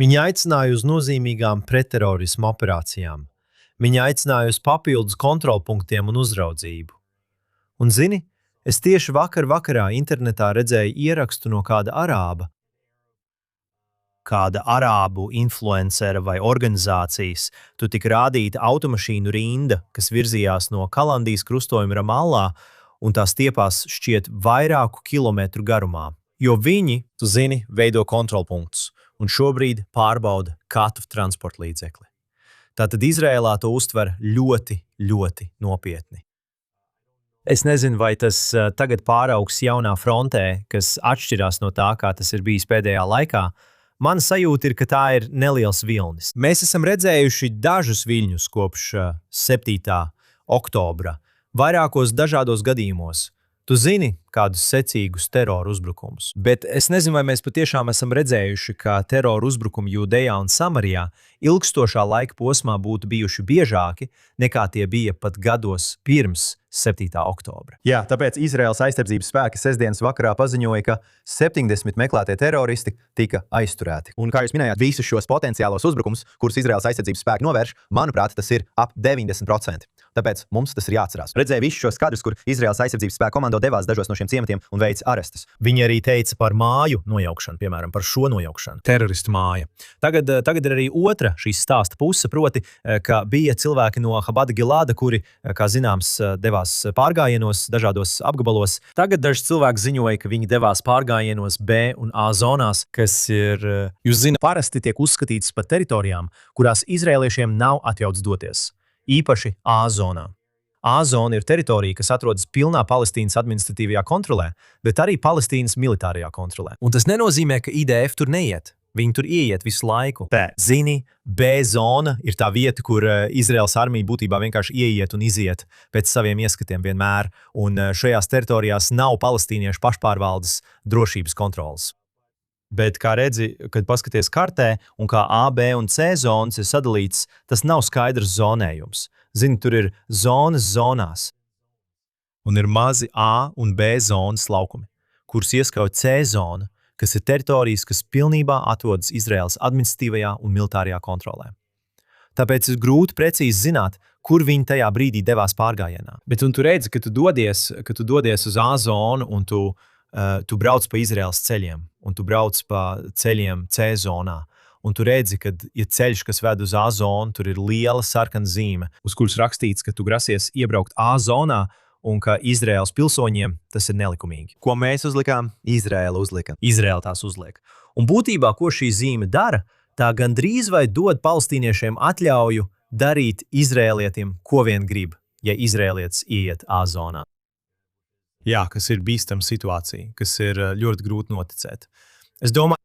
Speaker 1: Viņi aicināja uz nozīmīgām pretterorismu operācijām. Viņi aicināja uz papildus kontrolpunktiem un uzraudzību. Un, zini, es tieši vakarā internetā redzēju ierakstu no kāda arābu influencera vai organizācijas, tu tika rādīta automašīnu rinda, kas virzījās no Kalandijas krustojuma Ramallā, un tās stiepās šķiet vairāku kilometru garumā. Jo viņi, tu zini, veido kontrolpunktus, un šobrīd pārbauda katru transporta līdzekli. Tātad Izrēlā to uztver ļoti, ļoti nopietni. Es nezinu, vai tas tagad pāraugs jaunā frontē, kas atšķirās no tā, kā tas ir bijis pēdējā laikā. Mana sajūta ir, ka tā ir neliels vilnis. Mēs esam redzējuši dažus viļņus kopš 7. oktobra, vairākos dažādos gadījumos. Tu zini kādus secīgus terora uzbrukumus, bet es nezinu, vai mēs patiešām esam redzējuši, ka terora uzbrukumi Jūdejā un Samarijā ilgstošā laika posmā būtu bijuši biežāki, nekā tie bija pat gados pirms 7. oktobra. Jā, tāpēc Izraēlas aizsardzības spēki sestdienas vakarā paziņoja, ka 70 meklētie teroristi tika aizturēti. Un, kā jūs minējāt, visus šos potenciālos uzbrukumus, kurus Izraēlas aizsardzības spēki novērš, manuprāt, tas ir ap 90%. Tāpēc mums tas ir jāatcerās. Redzēju visus šos kadrus, kur Izraēlas aizsardzības spēku komando devās dažos no šiem ciematiem un veica arestus. Viņi arī teica par māju nojaukšanu, piemēram, par šo nojaukšanu. Teroristu māja. Tagad ir arī otra šīs stāsta puse, proti, ka bija cilvēki no Habada Gilāda, kuri, kā zināms, devās pārgājienos dažādos apgabalos. Tagad daži cilvēki ziņoja, ka viņi devās pārgājienos B un A zonās, kas ir, jūs zināt, parasti tiek uzskatītas par teritorijām, kurās izrēliešiem nav atļauts doties. Īpaši A zonā. A zona ir teritorija, kas atrodas pilnā Palestīnas administratīvajā kontrolē, bet arī Palestīnas militārajā kontrolē. Un tas nenozīmē, ka IDF tur neiet. Viņi tur ieiet visu laiku. Zini, B zona ir tā vieta, kur Izraēlas armija būtībā vienkārši ieiet un iziet pēc saviem ieskatiem vienmēr, un šajās teritorijās nav palestīniešu pašpārvaldes drošības kontrolas. Bet, kā redzi, kad paskaties kartē, un kā A, B un C zonas ir sadalīts, tas nav skaidrs zonējums. Zini, tur ir zonas zonās. Un ir mazi A un B zonas laukumi, kurus ieskauj C zona, kas ir teritorijas, kas pilnībā atrodas Izraēlas administratīvajā un militārajā kontrolē. Tāpēc ir grūti precīzi zināt, kur viņi tajā brīdī devās pārgājienā. Bet tu redzi, ka tu dodies uz A zonu un tu brauc pa Izraēlas ceļiem, un tu brauc pa ceļiem C zonā, un tu redzi, ka ja ceļš, kas ved uz A zonu, tur ir liela sarkana zīme, uz kuras rakstīts, ka tu grasies iebraukt A zonā, un ka Izraēlas pilsoņiem tas ir nelikumīgi. Ko mēs uzlikām? Izraēla uzlika. Izraēla tās uzliek. Un būtībā, ko šī zīme dara, tā gandrīz vai dod palestīniešiem atļauju darīt izrēlietiem, ko vien grib, ja izrēlietis ieiet A zonā. Jā, kas ir bīstama situācija, kas ir ļoti grūti noticēt. Es domāju,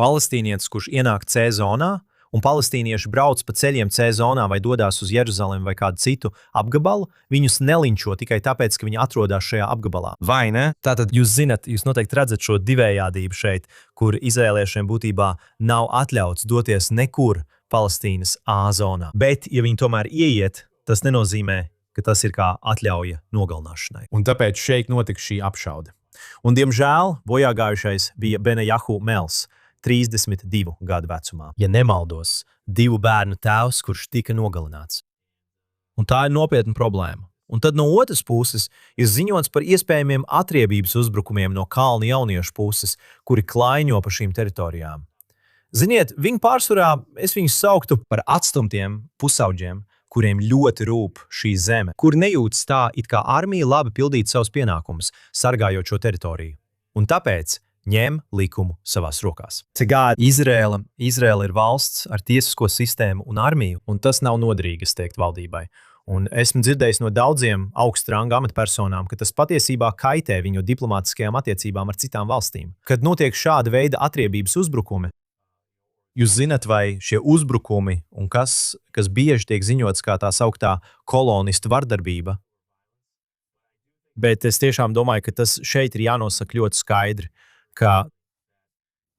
Speaker 1: palestīnietis, kurš ienāk C zonā
Speaker 5: un palestīnieši brauc pa ceļiem C zonā vai dodas uz Jeruzalemi vai kādu citu apgabalu, viņus nelinčo tikai tāpēc, ka viņi atrodas šajā apgabalā. Vai ne? Tātad jūs zinat, jūs noteikti redzat šo divējādību šeit, kur izrēliešiem būtībā nav atļauts doties nekur Palestīnas A zonā. Bet, ja viņi tomēr ieiet, tas nenozīmē, ka tas ir kā atļauja nogalināšanai.
Speaker 7: Un tāpēc šeit notika šī apšaude.
Speaker 5: Un, diemžēl, bojāgājušais bija Benejahu Mels, 32 gadu vecumā. Ja nemaldos, 2 bērnu tēvs, kurš tika nogalināts. Un tā ir nopietna problēma. Un tad no otras puses ir ziņots par iespējamiem atriebības uzbrukumiem no kalnu jauniešu puses, kuri klaiņo pa šīm teritorijām. Ziniet, viņi pārsvarā, es viņus sauktu par atstumtiem pusauģiem, kuriem ļoti rūp šī zeme, kur nejūtas tā, it kā armija labi pildītu savus pienākumus, sargājot šo teritoriju. Un tāpēc ņem likumu savās rokās. Izraela ir valsts ar tiesisko sistēmu un armiju, un tas nav noderīgi, es teiktu, valdībai. Un esmu dzirdējis no daudziem augstranga amatpersonām, ka tas patiesībā kaitē viņu diplomātiskajām attiecībām ar citām valstīm. Kad notiek šāda veida atriebības uzbrukumi, jūs zinat, vai šie uzbrukumi un kas bieži tiek ziņots kā tā sauktā kolonistu vardarbība. Bet es tiešām domāju, ka tas šeit ir jānosaka ļoti skaidri, ka,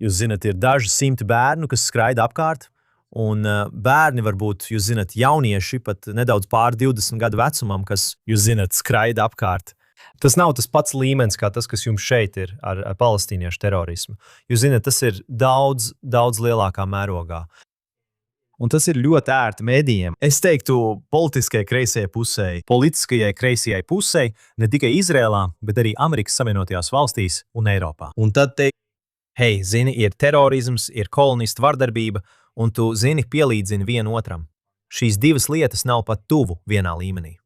Speaker 5: jūs zinat, ir daži simti bērnu, kas skraida apkārt, un bērni varbūt, jūs zinat, jaunieši pat nedaudz pār 20 gadu vecumam, kas, jūs zinat, skraida apkārt. Tas nav tas pats līmenis, kā tas, kas jums šeit ir ar palestīniešu terorismu. Jūs zināt, tas ir daudz, daudz lielākā mērogā. Un tas ir ļoti ērti medijiem. Es teiktu, politiskajai kreisajai pusē, ne tikai Izrēlā, bet arī Amerikas Savienotajās valstīs un Eiropā. Un tad teikt, hei, zini, ir terorisms, ir kolonistu vardarbība, un tu, zini, pielīdzini vienu otram. Šīs divas lietas nav pat tuvu vienā līmenī.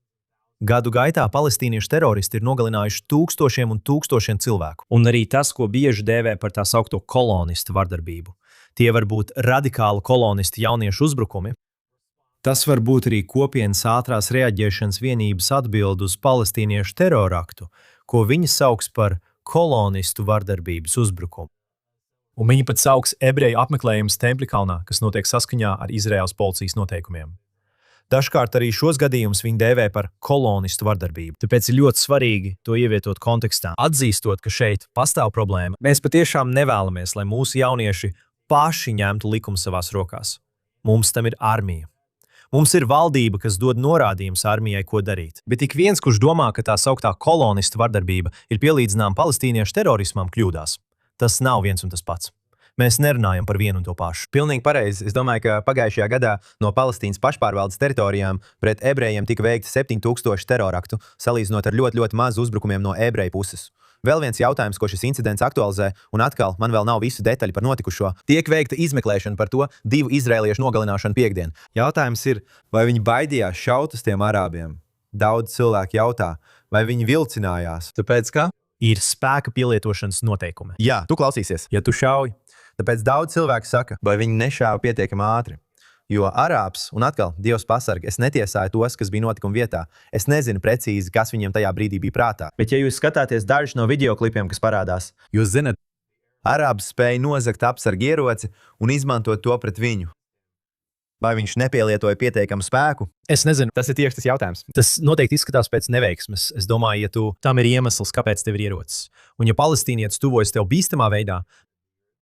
Speaker 5: Gadu gaitā palestīniešu teroristi ir nogalinājuši tūkstošiem un tūkstošiem cilvēku. Un arī tas, ko bieži dēvē par tā saukto kolonistu vardarbību. Tie var būt radikāli kolonistu jauniešu uzbrukumi. Tas var būt arī kopienas ātrās reaģēšanas vienības atbilde uz palestīniešu teroraktu, ko viņi sauks par kolonistu vardarbības uzbrukumu. Un viņi pat sauks ebreju apmeklējumus Tempļa kalnā, kas notiek saskaņā ar Izraēlas policijas noteikumiem. Dažkārt arī šos gadījumus viņi dēvē par kolonistu vardarbību. Tāpēc ir ļoti svarīgi to ievietot kontekstā. Atzīstot, ka šeit pastāv problēma, mēs patiešām nevēlamies, lai mūsu jaunieši paši ņemtu likumu savās rokās. Mums tam ir armija. Mums ir valdība, kas dod norādījumus armijai, ko darīt. Bet ik viens, kurš domā, ka tā sauktā kolonistu vardarbība ir pielīdzināma palestīniešu terorismam, kļūdās. Tas nav viens un tas pats. Mēs nerunājam par vienu un to pašu.
Speaker 1: Pilnīgi pareizi. Es domāju, ka pagājušajā gadā no Palestīnas pašpārvaldes teritorijām pret ebrejiem tika veikti 7000 teroraktu, salīdzinot ar ļoti, ļoti mazu uzbrukumiem no ebreju puses. Vēl viens jautājums, ko šis incidents aktualizē, un atkal man vēl nav visu detaļu par notikušo. Tiek veikta izmeklēšana par to 2 izraēliešu nogalināšanu piektdien. Jautājums ir, vai viņi baidījās šaut uz tiem arābiem? Daudz cilvēku jautā, vai viņi vilcinājās. Tāpēc kā?
Speaker 5: Ir spēka pielietošanas noteikumi.
Speaker 1: Jā, tu klausīsies.
Speaker 5: Ja tu šauj,
Speaker 1: tāpēc daudz cilvēku saka, vai viņi nešāva pietiekami ātri. Jo arābs, un atkal, Dievs pasargi, es netiesāju tos, kas bija notikuma vietā. Es nezinu precīzi, kas viņiem tajā brīdī bija prātā. Bet ja jūs skatāties dažus no videoklipiem, kas parādās, jūs zinat, arābs spēja nozagt apsargu ieroci un izmantot to pret viņu. Vai viņš nepielietoja pietiekamu spēku?
Speaker 5: es nezinu.
Speaker 1: Tas ir tieši tas jautājums.
Speaker 5: Tas noteikti izskatās pēc neveiksmes. Es domāju, ja tam ir iemesls, kāpēc tev ir ierocis. Un ja palestīnietis tuvojas tev bīstamā veidā,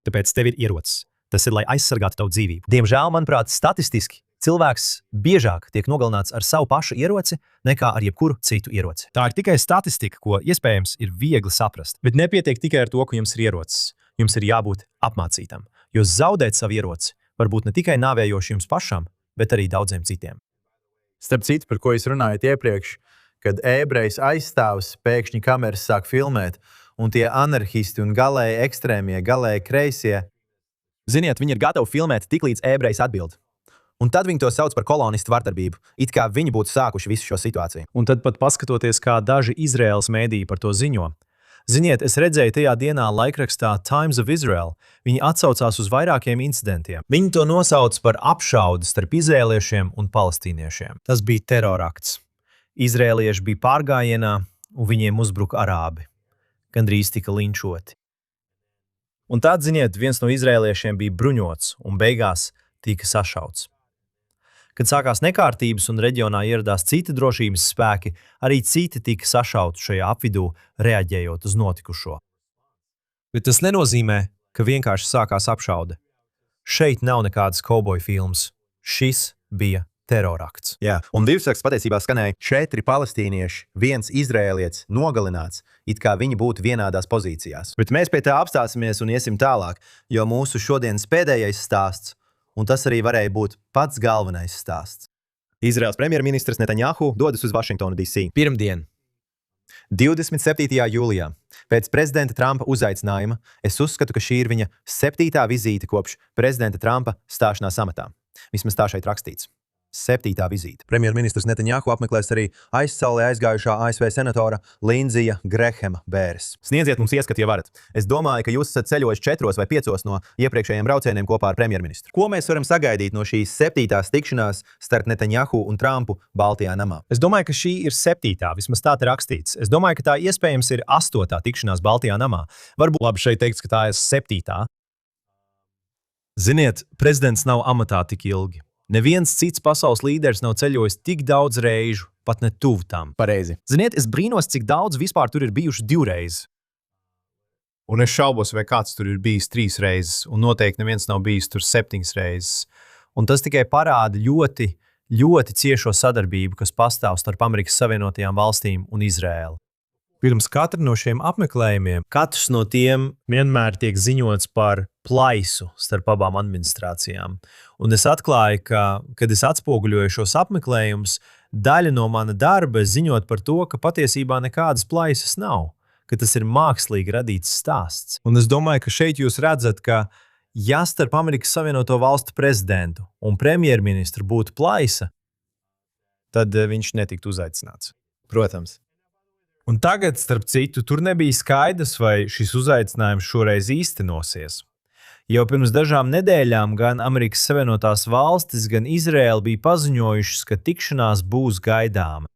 Speaker 5: tāpēc tev ir ierocis. Tas ir, lai aizsargātu tavu dzīvību. Diemžēl, manuprāt, statistiski cilvēks biežāk tiek nogalināts ar savu pašu ieroci nekā ar jebkuru citu ieroci. Tā ir tikai statistika, ko iespējams ir viegli saprast. Bet nepietiek tikai ar to, ka jums ir ierocis. Jums ir jābūt apmācītam, jo zaudēt savu ieroci var būt ne tikai nāvējoši jums pašam, bet arī daudziem citiem.
Speaker 1: Starp citu, par ko jūs runājat iepriekš, kad ebrejs aizstāvs pēkšņi kameras sāk filmēt, un tie anarchisti un galēji ekstrēmie, galēji kreisie, ziniet, viņi ir gatavi filmēt tiklīdz ebrejs atbild. Un tad viņi to sauc par kolonistu vardarbību, it kā viņi būtu sākuši visu šo situāciju.
Speaker 5: Un tad pat paskatoties, kā daži Izraēlas mēdīji par to ziņo. Ziniet, es redzēju tajā dienā laikrakstā Times of Israel. Viņi atsaucās uz vairākiem incidentiem. Viņi to nosauc par apšaudi starp izrēliešiem un palestīniešiem. Tas bija terorakts. Izrēlieši bija pārgājienā, un viņiem uzbruka arābi. Gandrīz tika linčoti. Un tad, ziniet, viens no izrēliešiem bija bruņots, un beigās tika sašauts. Kad sākās nekārtības un reģionā ieradās citi drošības spēki, arī citi tika sašauti šajā apvidū, reaģējot uz notikušo. Bet tas nenozīmē, ka vienkārši sākās apšaude. Šeit nav nekādas kauboju filmas. Šis bija terorakts.
Speaker 1: Jā, un virsraksts patiesībā skanēja 4 palestīnieši, 1 izrēlietis nogalināts, it kā viņi būtu vienādās pozīcijās. Bet mēs pie tā apstāsimies un iesim tālāk, jo mūsu šodienas pēdējais stāsts, un tas arī varēja būt pats galvenais stāsts. Izraels premjerministrs Netanjahu dodas uz Vašingtonu, D.C.
Speaker 7: Pirmdien.
Speaker 1: 27. jūlijā. Pēc prezidenta Trumpa uzaicinājuma es uzskatu, ka šī ir viņa 7. vizīte kopš prezidenta Trumpa stāšanās amatā. Vismaz tā šeit rakstīts. 7. vizīte. Premjerministrs Netanjahu apmeklēs arī aizsaulē aizgājušā ASV senatora Lindsija Grehema bēres. Sniedziet mums ieskatu, ja varat. Es domāju, ka jūs esat ceļojuši 4 vai 5 no iepriekšējiem braucieniem kopā ar premjerministru. Ko mēs varam sagaidīt no šīs 7. tikšanās starp Netanjahu un Trumpu Baltijā namā?
Speaker 5: Es domāju, ka šī ir 7. vismaz tā te rakstīts. Es domāju, ka tā iespējams ir 8. tikšanās Baltijā namā. Varbūt labi šeit teikts, ka tā ir 7. Ziniet, prezidents nav amatā tik ilgi. Neviens cits pasaules līderis nav ceļojis tik daudz reižu, pat ne tuvu tam.
Speaker 1: Pareizi.
Speaker 5: Ziniet, es brīnos, cik daudz vispār tur ir bijuši 2 reizes.
Speaker 7: Un es šaubos, vai kāds tur ir bijis 3 reizes, un noteikti neviens nav bijis tur 7 reizes.
Speaker 5: Un tas tikai parāda ļoti, ļoti ciešo sadarbību, kas pastāv starp Amerikas Savienotajām valstīm un Izrēlu. Pirms katra no šiem apmeklējumiem, katrs no tiem vienmēr tiek ziņots par plaisu starp abām administrācijām. Un es atklāju, ka, kad es atspoguļoju šos apmeklējumus, daļa no mana darba ir ziņot par to, ka patiesībā nekādas plaisas nav, ka tas ir mākslīgi radīts stāsts. Un es domāju, ka šeit jūs redzat, ka ja starp Amerikas Savienoto Valstu prezidentu un premjerministru būtu plaisa, tad viņš netiktu uzaicināts.
Speaker 1: Protams.
Speaker 5: Un tagad, starp citu, tur nebija skaidrs, vai šis uzaicinājums šoreiz īstenosies. Jau pirms dažām nedēļām gan Amerikas Savienotās valstis, gan Izraēla bija paziņojušas, ka tikšanās būs gaidāma.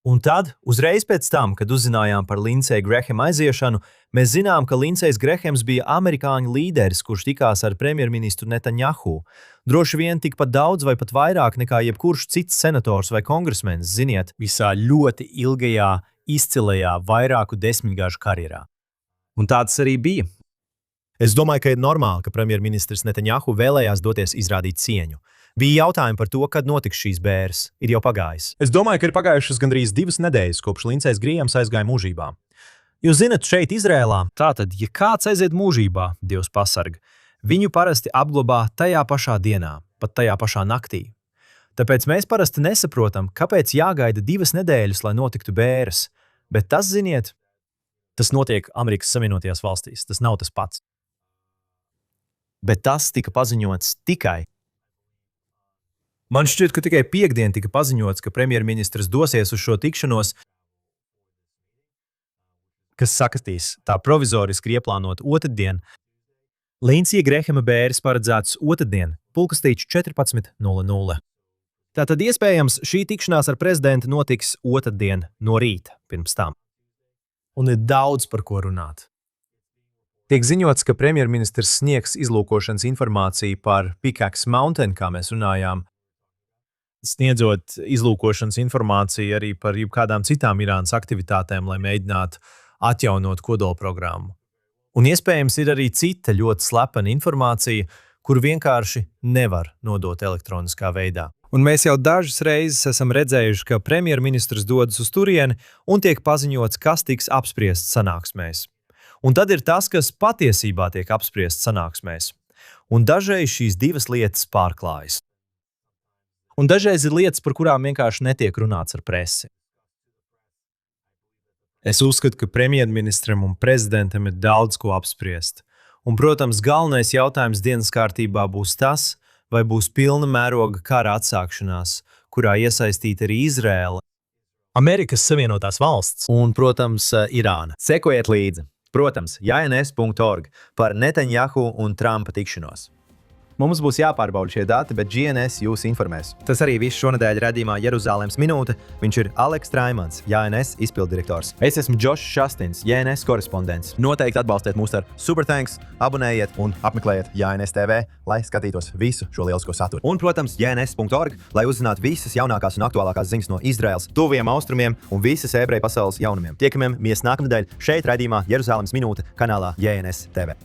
Speaker 5: Un tad, uzreiz pēc tam, kad uzzinājām par Lindsaya Grehema aiziešanu, mēs zinām, ka Lindsajs Grehems bija amerikāņu līderis, kurš tikās ar premjerministru Netanjahu. Droši vien tikpat daudz vai pat vairāk nekā jebkurš cits senators vai kongresmenis, ziniet, visā ļoti ilgajā, izcilajā, vairāku desmitgažu karjerā. Un tāds arī bija. Es domāju, ka ir normāli, ka premjerministrs Netanjahu vēlējās doties izrādīt cieņu. Bija jautājumi par to, kad notiks šīs bēres. Ir jau pagājis.
Speaker 1: Es domāju, ka ir pagājušas gandrīz 2 nedēļas, kopš Lindsajs Grehams aizgāja mūžībā.
Speaker 5: Jūs zinat, šeit Izrēlā, tātad, ja kāds aiziet mūžībā, Dievs pasarg, viņu parasti apglabā tajā pašā dienā, pat tajā pašā naktī. Tāpēc mēs parasti nesaprotam, kāpēc jāgaida 2 nedēļas, lai notiktu bēres. Bet tas, ziniet, tas notiek Amerikas Savienotajās valstīs. Tas nav tas pats. Bet tas tika paziņots tikai. Man šķiet, ka tikai piektdien tika paziņots, ka premjerministrs dosies uz šo tikšanos, kas sakastīs tā provizoriski ieplānot otrdien. Lindsija Grehema bēres paredzētas otrdien, pulkastīču 14:00. Tātad iespējams šī tikšanās ar prezidentu notiks otrdien no rīta pirms tam. Un ir daudz par ko runāt. Tiek ziņots, ka premjerministrs sniegs izlūkošanas informāciju par Pickaxe Mountain, kā mēs runājām, sniedzot izlūkošanas informāciju arī par jebkādām citām Irānas aktivitātēm, lai mēģinātu atjaunot kodolprogrammu. Un iespējams ir arī cita ļoti slepena informācija, kuru vienkārši nevar nodot elektroniskā veidā. Un mēs jau dažas reizes esam redzējuši, ka premjerministrs dodas uz turieni un tiek paziņots, kas tiks apspriests sanāksmēs. Un tad ir tas, kas patiesībā tiek apspriests sanāksmēs. Un dažreiz šīs 2 lietas pārklājas. Un dažreiz ir lietas, par kurām vienkārši netiek runāts ar presi. Es uzskatu, ka premjerministram un prezidentam ir daudz ko apspriest. Un, protams, galvenais jautājums dienas kārtībā būs tas, vai būs pilna mēroga kara atsākšanās, kurā iesaistīta arī Izrēla, Amerikas Savienotās valsts un, protams, Irāna. Sekojiet līdzi, protams, jns.org par Netanjahu un Trumpa tikšanos.
Speaker 1: Mums būs jāpārbauda šie dati, bet GNS jūs informēs. Tas arī viss šonadēļ redzījumā Jeruzalemes minūte. Viņš ir Aleks Traimans, JNS izpilddirektors. Es esmu Džošs Šastins, JNS korespondents. Noteikti atbalstiet mūs ar superthanks, abonējiet un apmeklējiet JNS TV, lai skatītos visu šo lielisko saturu. Un, protams, jns.org, lai uzzinātu visas jaunākās un aktuālākās ziņas no Izraēlas, tuviem austrumiem un visas ebreju pasaules jaunumiem. Tiekamies nākamnedēļ šeit redzījumā Jeruzalemes minūte kanālā JNS TV.